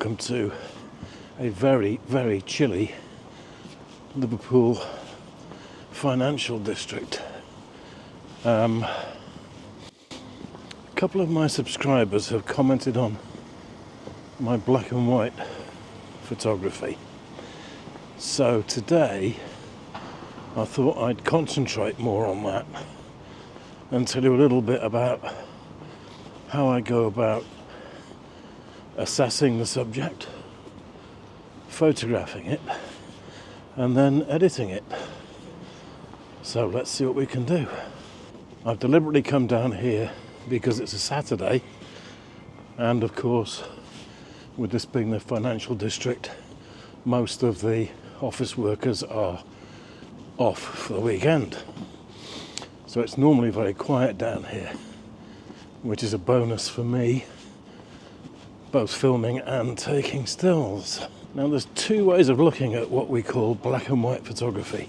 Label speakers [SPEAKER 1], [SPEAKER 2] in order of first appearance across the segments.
[SPEAKER 1] welcome to a very, very chilly Liverpool financial district. A couple of my subscribers have commented on my black and white photography. So today I thought I'd concentrate more on that and tell you a little bit about how I go about assessing the subject, photographing it, and then editing it. So let's see what we can do. I've deliberately come down here because it's a Saturday, and of course, with this being the financial district, most of the office workers are off for the weekend. So it's normally very quiet down here, which is a bonus for me, both filming and taking stills. Now there's two ways of looking at what we call black and white photography.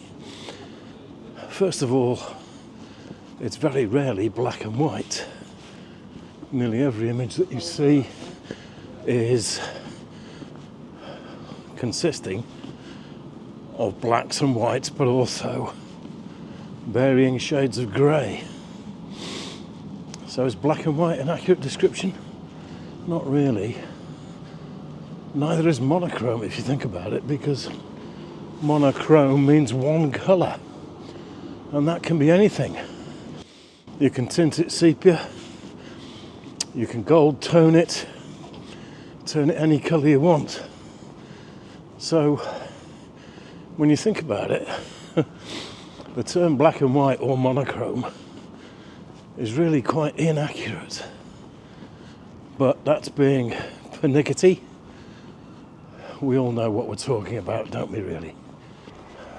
[SPEAKER 1] First of all, it's very rarely black and white. Nearly every image that you see is consisting of blacks and whites, but also varying shades of grey. So is black and white an accurate description? Not really. Neither is monochrome, if you think about it, because monochrome means one colour, and that can be anything. You can tint it sepia, you can gold tone it, turn it any colour you want. So when you think about it, the term black and white or monochrome is really quite inaccurate. But that's being pernickety. We all know what we're talking about, don't we, really?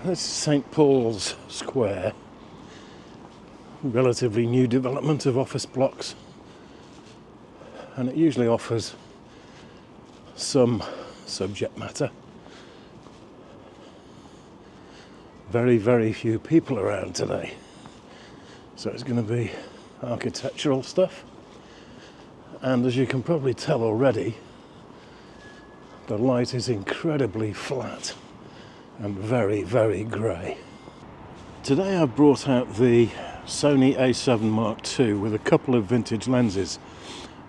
[SPEAKER 1] This is St. Paul's Square, relatively new development of office blocks, and it usually offers some subject matter. Very, very few people around today, so it's going to be architectural stuff. And as you can probably tell already, the light is incredibly flat and very, very grey. Today I've brought out the Sony A7 Mark II with a couple of vintage lenses.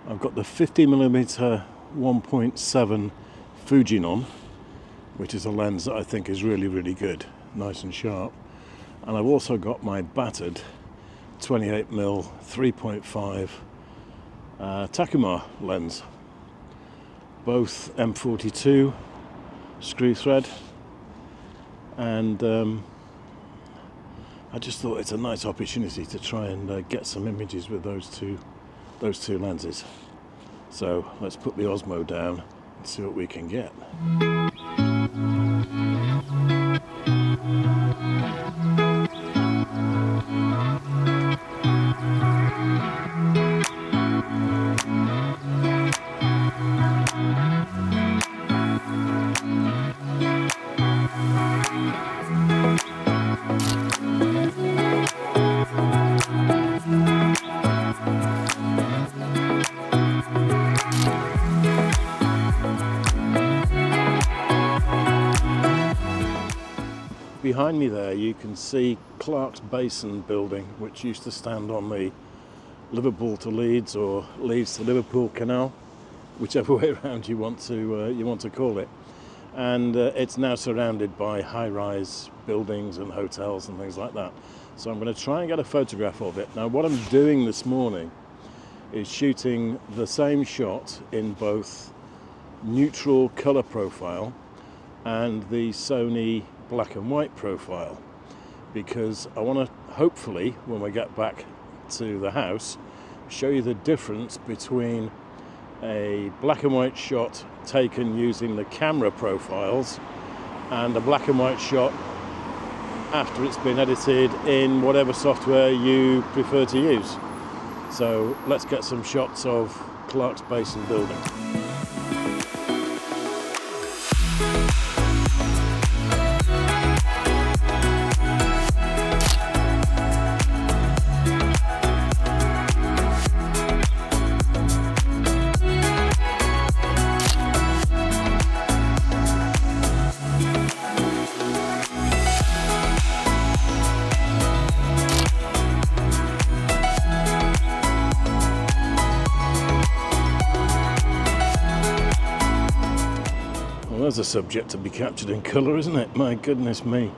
[SPEAKER 1] I've got the 50mm 1.7 Fujinon, which is a lens that I think is really, really good, nice and sharp. And I've also got my battered 28mm 3.5 Takuma lens, both M42 screw thread, and I just thought it's a nice opportunity to try and get some images with those two lenses. So let's put the Osmo down and see what we can get. Behind me there you can see Clark's Basin building, which used to stand on the Liverpool to Leeds or Leeds to Liverpool Canal, whichever way around you want to call it. And it's now surrounded by high-rise buildings and hotels and things like that. So I'm going to try and get a photograph of it. Now what I'm doing this morning is shooting the same shot in both neutral colour profile and the Sony black and white profile, because I want to hopefully, when we get back to the house, show you the difference between a black and white shot taken using the camera profiles and a black and white shot after it's been edited in whatever software you prefer to use. So let's get some shots of Clark's Basin building. There's a subject to be captured in colour, isn't it? My goodness me.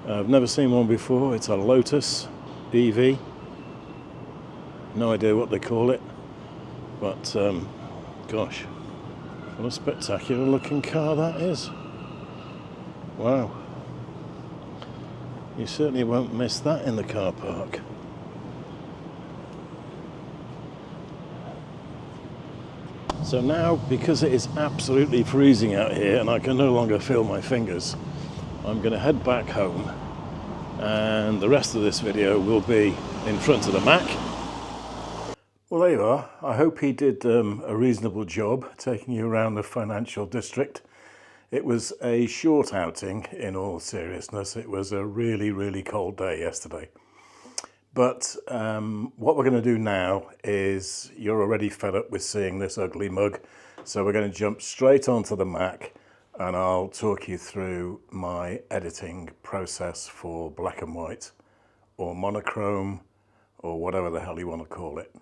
[SPEAKER 1] I've never seen one before. It's a Lotus EV. No idea what they call it. But, gosh, what a spectacular looking car that is. Wow. You certainly won't miss that in the car park. So now, because it is absolutely freezing out here and I can no longer feel my fingers, I'm going to head back home, and the rest of this video will be in front of the Mac. Well, there you are. I hope he did a reasonable job taking you around the financial district. It was a short outing, in all seriousness. It was a really, really cold day yesterday. But what we're going to do now is, you're already fed up with seeing this ugly mug, so we're going to jump straight onto the Mac and I'll talk you through my editing process for black and white or monochrome or whatever the hell you want to call it.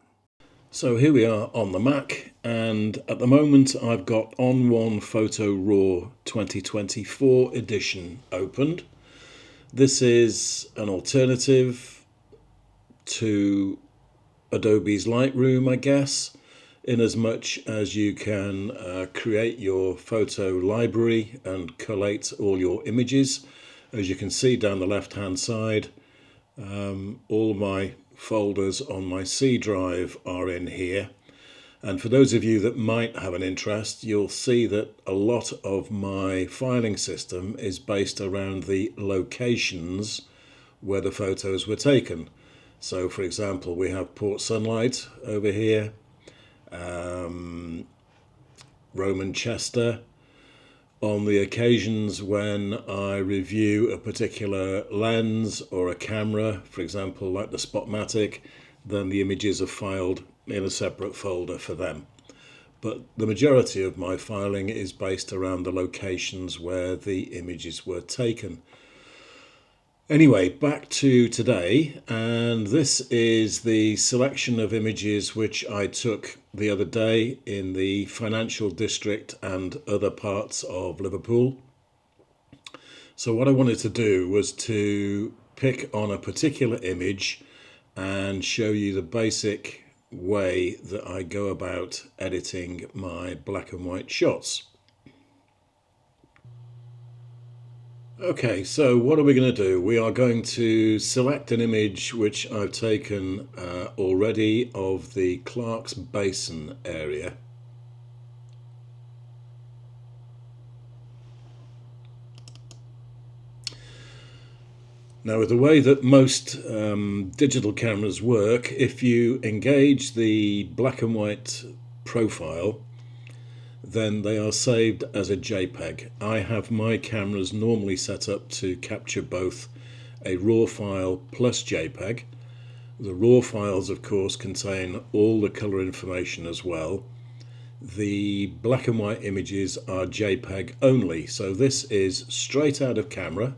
[SPEAKER 1] So here we are on the Mac, and at the moment I've got On1 Photo Raw 2024 edition opened. This is an alternative to Adobe's Lightroom, I guess, in as much as you can create your photo library and collate all your images. As you can see down the left hand side, all my folders on my C drive are in here, and for those of you that might have an interest, you'll see that a lot of my filing system is based around the locations where the photos were taken. So, for example, we have Port Sunlight over here, Roman Chester. On the occasions when I review a particular lens or a camera, for example, like the Spotmatic, then the images are filed in a separate folder for them. But the majority of my filing is based around the locations where the images were taken. Anyway, back to today, and this is the selection of images which I took the other day in the financial district and other parts of Liverpool. So what I wanted to do was to pick on a particular image and show you the basic way that I go about editing my black and white shots. Okay, so what are we going to do? We are going to select an image which I've taken already of the Clark's Basin area. Now, with the way that most digital cameras work, if you engage the black and white profile, then they are saved as a JPEG. I have my cameras normally set up to capture both a RAW file plus JPEG. The RAW files, of course, contain all the color information as well. The black and white images are JPEG only, so this is straight out of camera.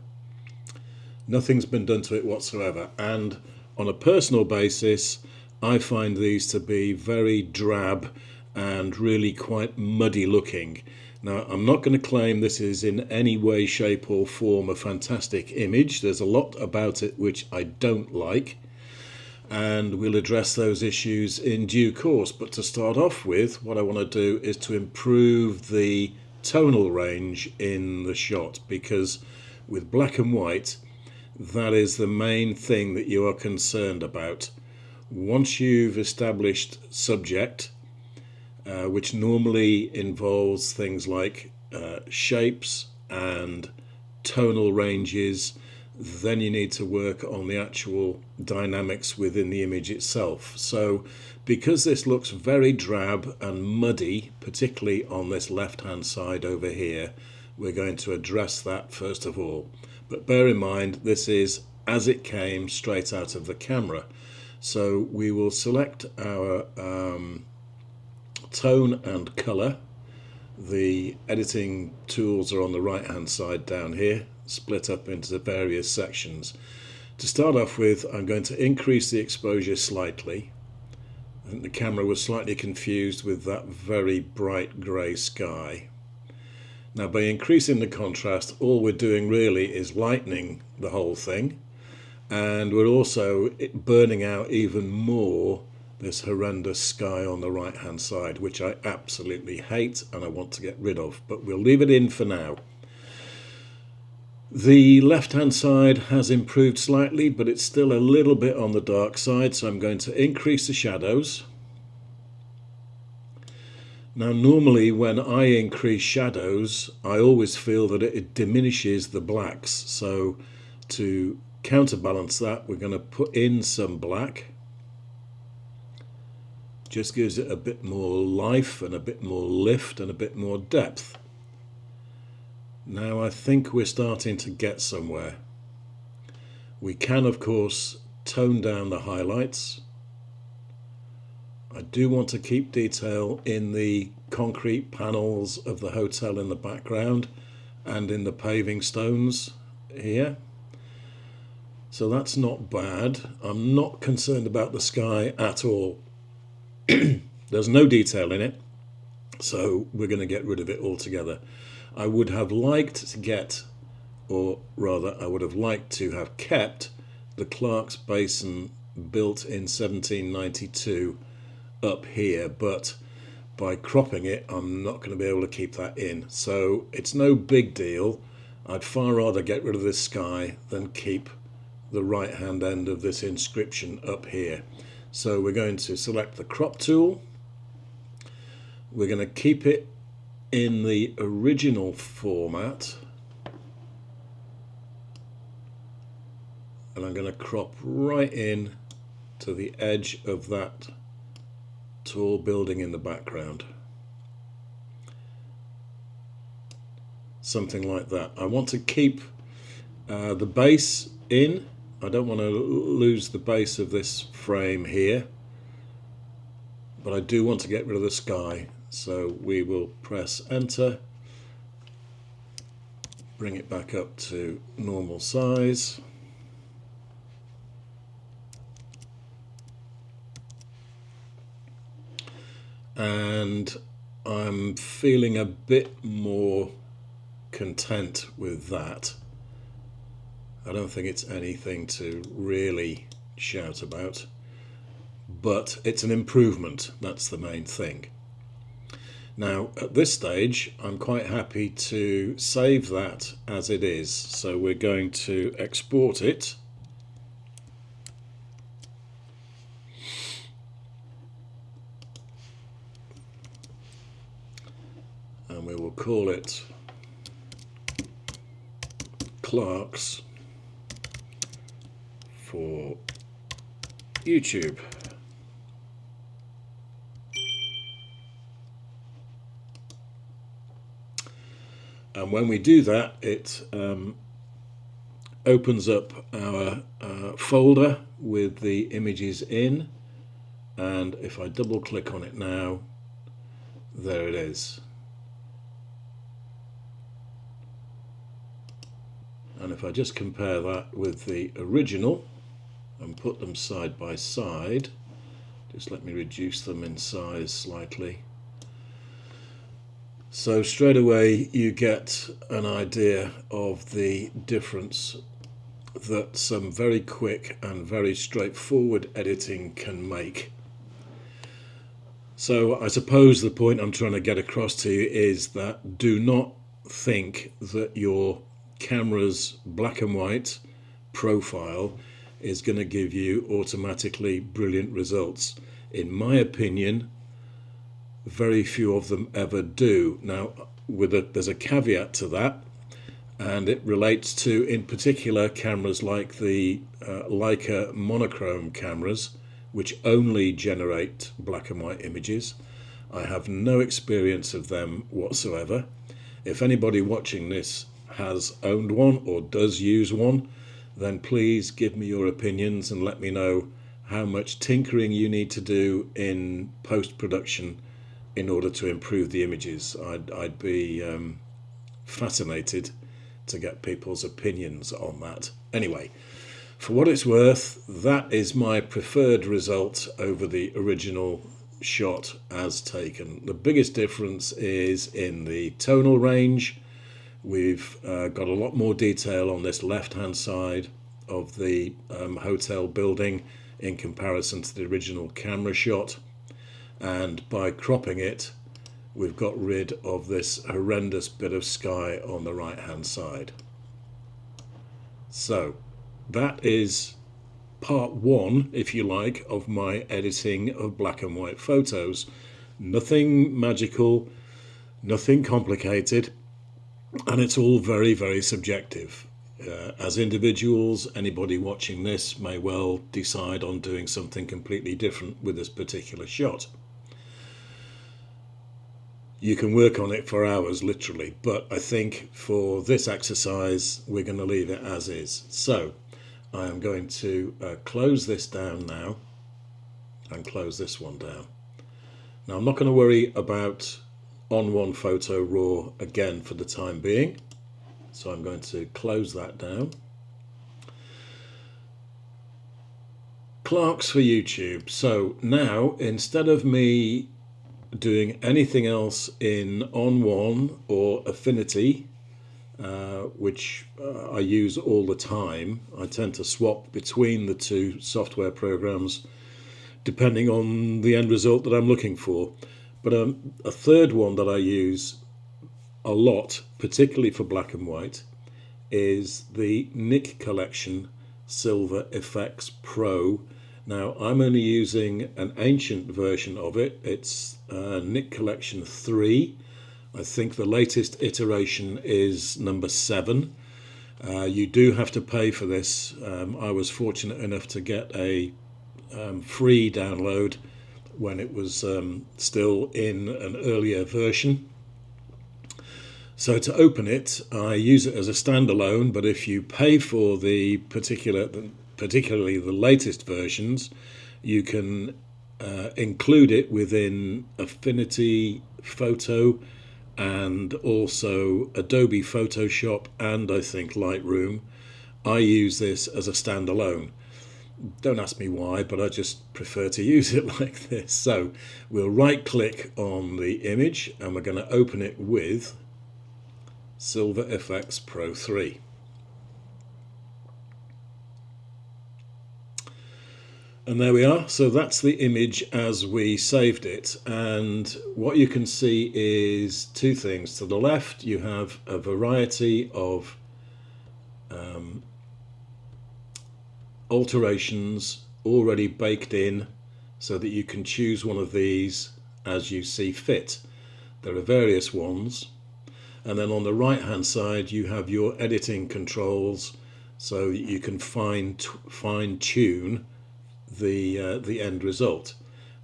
[SPEAKER 1] Nothing's been done to it whatsoever, and on a personal basis, I find these to be very drab and really quite muddy looking. Now, I'm not going to claim this is in any way, shape or form a fantastic image. There's a lot about it which I don't like, and we'll address those issues in due course. But to start off with, what I want to do is to improve the tonal range in the shot, because with black and white, that is the main thing that you are concerned about. Once you've established subject, which normally involves things like shapes and tonal ranges, then you need to work on the actual dynamics within the image itself. So because this looks very drab and muddy, particularly on this left hand side over here, we're going to address that first of all. But bear in mind, this is as it came straight out of the camera. So we will select our tone and color. The editing tools are on the right hand side down here, split up into the various sections. To start off with, I'm going to increase the exposure slightly. I think the camera was slightly confused with that very bright grey sky. Now, by increasing the contrast, all we're doing really is lightening the whole thing, and we're also burning out even more this horrendous sky on the right hand side, which I absolutely hate and I want to get rid of, but we'll leave it in for now. The left hand side has improved slightly, but it's still a little bit on the dark side, so I'm going to increase the shadows. Now, normally when I increase shadows, I always feel that it diminishes the blacks. So to counterbalance that, we're going to put in some black. Just gives it a bit more life and a bit more lift and a bit more depth. Now I think we're starting to get somewhere. We can, of course, tone down the highlights. I do want to keep detail in the concrete panels of the hotel in the background and in the paving stones here. So that's not bad. I'm not concerned about the sky at all. There's no detail in it, so we're going to get rid of it altogether. I would have liked to get, or rather I would have liked to have kept, the Clark's Basin built in 1792 up here, but by cropping it I'm not going to be able to keep that in, so it's no big deal. I'd far rather get rid of this sky than keep the right hand end of this inscription up here. So we're going to select the crop tool. We're going to keep it in the original format, and I'm going to crop right in to the edge of that tall building in the background. Something like that. I want to keep the base in. I don't want to lose the base of this frame here, but I do want to get rid of the sky. So we will press enter, bring it back up to normal size. And I'm feeling a bit more content with that. I don't think it's anything to really shout about, but it's an improvement. That's the main thing. Now, at this stage, I'm quite happy to save that as it is. So we're going to export it. And we will call it Clark's for YouTube. And when we do that, it opens up our folder with the images in. And if I double click on it now, there it is. And if I just compare that with the original and put them side by side, just let me reduce them in size slightly. So straight away you get an idea of the difference that some very quick and very straightforward editing can make. So I suppose the point I'm trying to get across to you is that do not think that your camera's black and white profile is going to give you automatically brilliant results. In my opinion, very few of them ever do. Now, there's a caveat to that, and it relates to, in particular, cameras like the Leica monochrome cameras, which only generate black and white images. I have no experience of them whatsoever. If anybody watching this has owned one or does use one, then please give me your opinions and let me know how much tinkering you need to do in post-production in order to improve the images. I'd be fascinated to get people's opinions on that. Anyway, for what it's worth, that is my preferred result over the original shot as taken. The biggest difference is in the tonal range We've got a lot more detail on this left-hand side of the hotel building in comparison to the original camera shot, and by cropping it we've got rid of this horrendous bit of sky on the right hand side. So that is part one, if you like, of my editing of black and white photos. Nothing magical, nothing complicated, and it's all very, very subjective. As individuals, anybody watching this may well decide on doing something completely different with this particular shot. You can work on it for hours, literally, but I think for this exercise we're going to leave it as is. So I am going to close this down now and close this one down. Now I'm not going to worry about on one photo raw again for the time being, so I'm going to close that down. Clarks for YouTube. So now, instead of me doing anything else in on one or Affinity, which I use all the time, I tend to swap between the two software programs depending on the end result that I'm looking for. But a third one that I use a lot, particularly for black and white, is the Nik Collection Silver FX Pro. Now I'm only using an ancient version of it. It's Nik Collection 3. I think the latest iteration is number 7. You do have to pay for this. I was fortunate enough to get a free download when it was still in an earlier version. So to open it, I use it as a standalone, but if you pay for the particularly the latest versions, you can include it within Affinity Photo and also Adobe Photoshop and I think Lightroom. I use this as a standalone. Don't ask me why, but I just prefer to use it like this. So we'll right click on the image and we're going to open it with Silver FX Pro 3. And there we are. So that's the image as we saved it. And what you can see is two things. To the left, you have a variety of alterations already baked in so that you can choose one of these as you see fit. There are various ones. And then on the right hand side you have your editing controls so that you can fine tune the end result.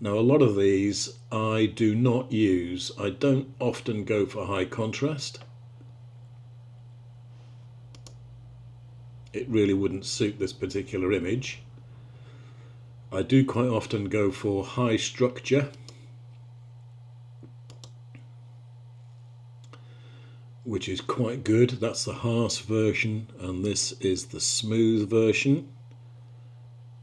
[SPEAKER 1] Now a lot of these I do not use. I don't often go for high contrast. It really wouldn't suit this particular image. I do quite often go for high structure, which is quite good. That's the harsh version and this is the smooth version.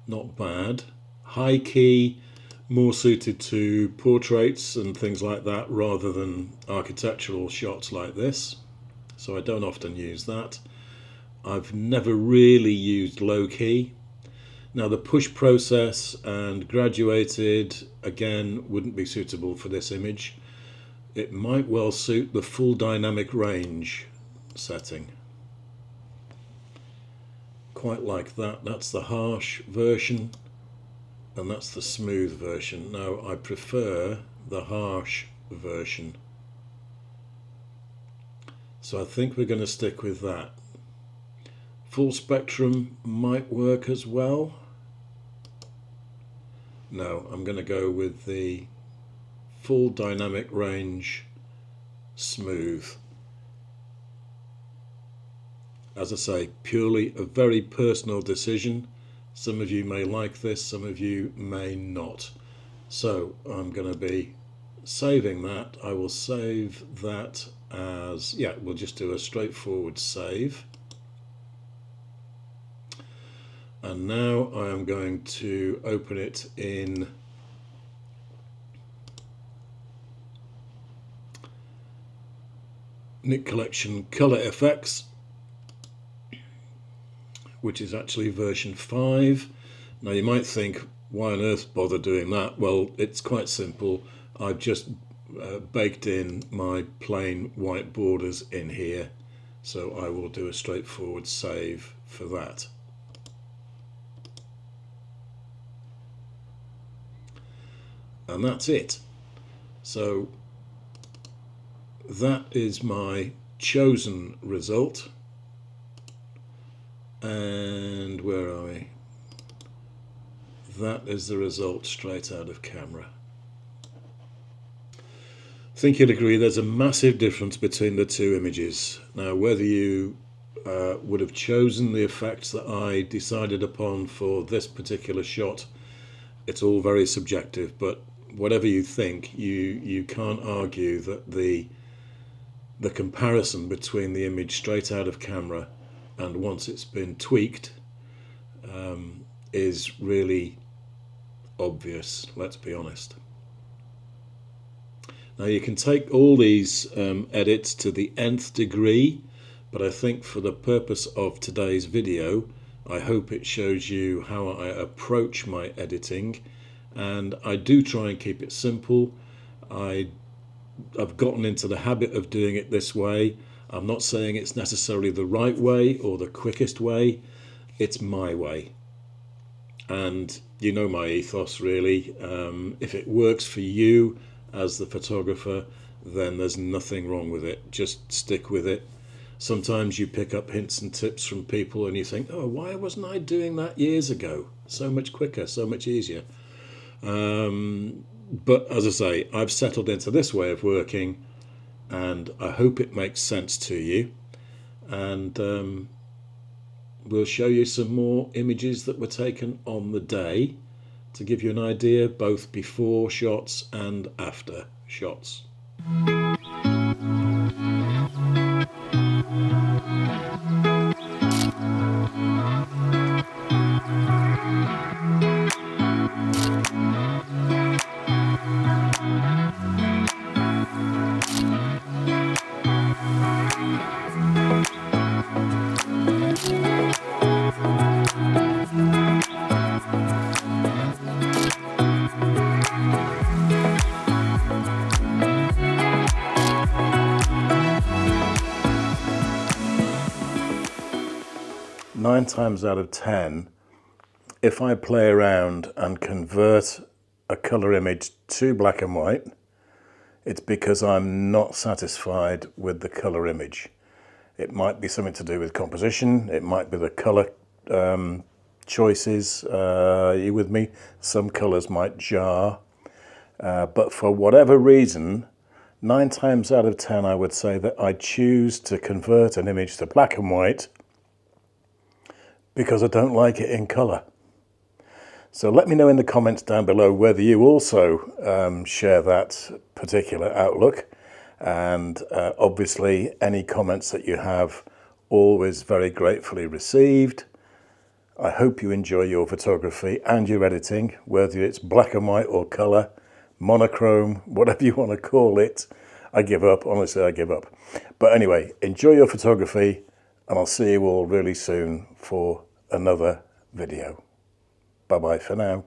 [SPEAKER 1] Not bad. High key, more suited to portraits and things like that rather than architectural shots like this, so I don't often use that. I've never really used low key. Now the push process and graduated again wouldn't be suitable for this image. It might well suit the full dynamic range setting. Quite like that. That's the harsh version and that's the smooth version. Now I prefer the harsh version, so I think we're going to stick with that. Full spectrum might work as well. No, I'm going to go with the full dynamic range smooth. As I say, purely a very personal decision. Some of you may like this, some of you may not. So I'm going to be saving that. I will save that as, yeah, we'll just do a straightforward save. And now I am going to open it in Nik Collection Colour FX, which is actually version 5. Now you might think, why on earth bother doing that? Well, it's quite simple. I've just baked in my plain white borders in here, so I will do a straightforward save for that. And that's it. So that is my chosen result. And where are we? That is the result straight out of camera. I think you'd agree there's a massive difference between the two images. Now, whether you would have chosen the effects that I decided upon for this particular shot, it's all very subjective, but whatever you think, you can't argue that the comparison between the image straight out of camera and once it's been tweaked is really obvious, let's be honest. Now you can take all these edits to the nth degree, but I think for the purpose of today's video, I hope it shows you how I approach my editing, and I do try and keep it simple. I've gotten into the habit of doing it this way. I'm not saying it's necessarily the right way or the quickest way, it's my way. And you know my ethos really. If it works for you as the photographer, then there's nothing wrong with it. Just stick with it. Sometimes you pick up hints and tips from people and you think, oh, why wasn't I doing that years ago? So much quicker, so much easier. But as I say, I've settled into this way of working, and I hope it makes sense to you. And we'll show you some more images that were taken on the day to give you an idea both before shots and after shots. 9 times out of 10, if I play around and convert a colour image to black and white, it's because I'm not satisfied with the colour image. It might be something to do with composition, it might be the colour choices. Are you with me? Some colours might jar, but for whatever reason, 9 times out of 10 I would say that I choose to convert an image to black and white because I don't like it in colour. So let me know in the comments down below whether you also share that particular outlook, and obviously any comments that you have, always very gratefully received. I hope you enjoy your photography and your editing, whether it's black and white or colour, monochrome, whatever you want to call it. I give up, honestly I give up. But anyway, enjoy your photography, and I'll see you all really soon for another video. Bye bye for now.